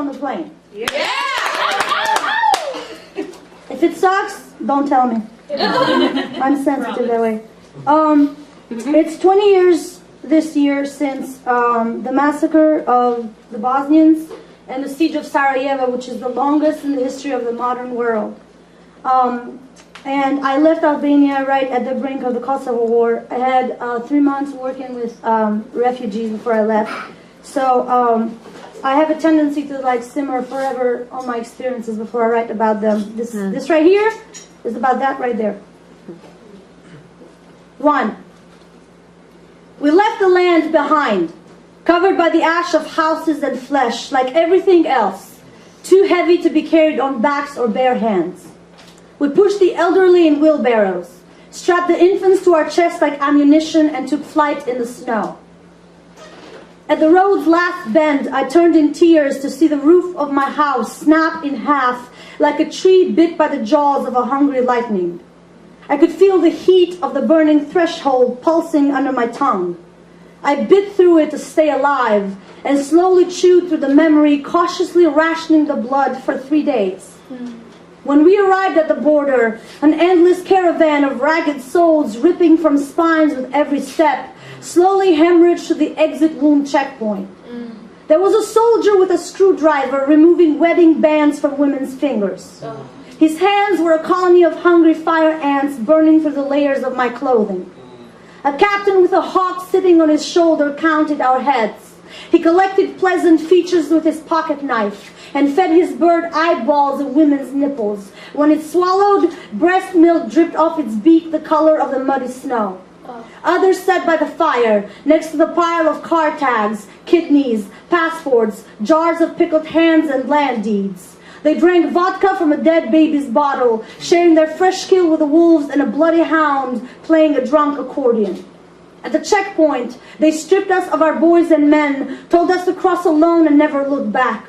on the plane? Yeah! If it sucks, don't tell me. I'm sensitive that way. It's 20 years this year since the massacre of the Bosnians and the siege of Sarajevo, which is the longest in the history of the modern world. And I left Albania right at the brink of the Kosovo War. I had 3 months working with refugees before I left. So I have a tendency to like simmer forever on my experiences before I write about them. This right here is about that right there. 1. We left the land behind, covered by the ash of houses and flesh, like everything else, too heavy to be carried on backs or bare hands. We pushed the elderly in wheelbarrows, strapped the infants to our chests like ammunition, and took flight in the snow. At the road's last bend, I turned in tears to see the roof of my house snap in half like a tree bit by the jaws of a hungry lightning. I could feel the heat of the burning threshold pulsing under my tongue. I bit through it to stay alive and slowly chewed through the memory, cautiously rationing the blood for 3 days. When we arrived at the border, an endless caravan of ragged souls ripping from spines with every step, slowly hemorrhaged to the exit wound checkpoint. There was a soldier with a screwdriver removing wedding bands from women's fingers. His hands were a colony of hungry fire ants burning through the layers of my clothing. A captain with a hawk sitting on his shoulder counted our heads. He collected pleasant features with his pocket knife and fed his bird eyeballs and women's nipples. When it swallowed, breast milk dripped off its beak the color of the muddy snow. Others sat by the fire, next to the pile of car tags, kidneys, passports, jars of pickled hands and land deeds. They drank vodka from a dead baby's bottle, sharing their fresh kill with the wolves and a bloody hound playing a drunk accordion. At the checkpoint, they stripped us of our boys and men, told us to cross alone and never look back.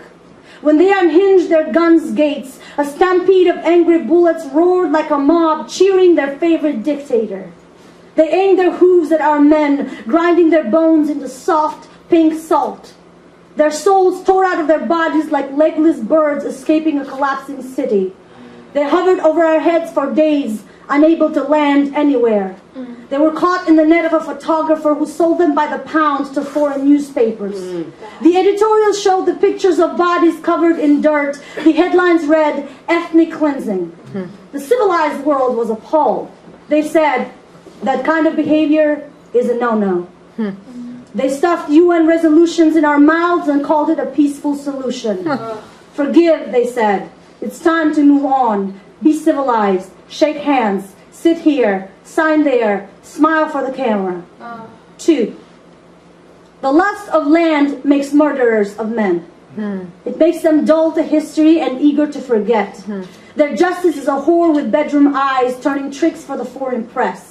When they unhinged their guns' gates, a stampede of angry bullets roared like a mob cheering their favorite dictator. They aimed their hooves at our men, grinding their bones into soft, pink salt. Their souls tore out of their bodies like legless birds escaping a collapsing city. They hovered over our heads for days, unable to land anywhere. They were caught in the net of a photographer who sold them by the pound to foreign newspapers. The editorials showed the pictures of bodies covered in dirt. The headlines read, "Ethnic cleansing." The civilized world was appalled. They said, that kind of behavior is a no-no. They stuffed UN resolutions in our mouths and called it a peaceful solution. Forgive, they said. It's time to move on. Be civilized. Shake hands. Sit here. Sign there. Smile for the camera. 2. The lust of land makes murderers of men. It makes them dull to history and eager to forget. Their justice is a whore with bedroom eyes turning tricks for the foreign press.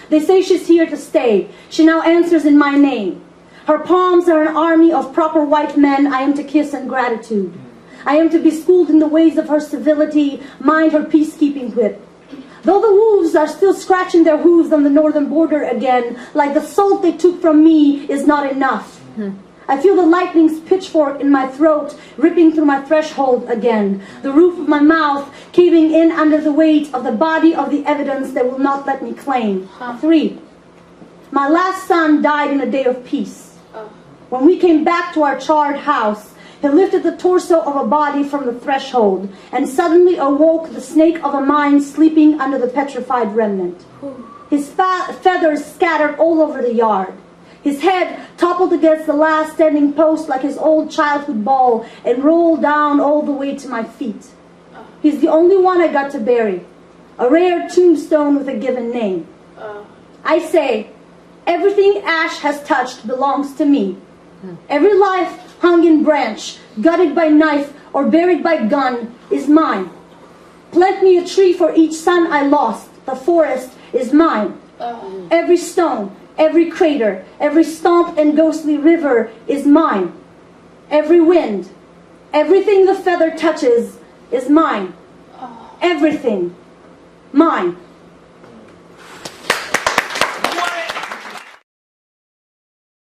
They say she's here to stay. She now answers in my name. Her palms are an army of proper white men I am to kiss in gratitude. I am to be schooled in the ways of her civility, mind her peacekeeping whip. Though the wolves are still scratching their hooves on the northern border again, like the salt they took from me is not enough. I feel the lightning's pitchfork in my throat, ripping through my threshold again, the roof of my mouth caving in under the weight of the body of the evidence that will not let me claim. 3. My last son died in a day of peace. When we came back to our charred house, he lifted the torso of a body from the threshold and suddenly awoke the snake of a mind sleeping under the petrified remnant. His feathers scattered all over the yard. His head toppled against the last standing post like his old childhood ball and rolled down all the way to my feet. He's the only one I got to bury, a rare tombstone with a given name. I say, everything ash has touched belongs to me. Every life hung in branch, gutted by knife or buried by gun is mine. Plant me a tree for each son I lost. The forest is mine. Every stone, every crater, every stomp and ghostly river is mine. Every wind, everything the feather touches is mine. Everything, mine.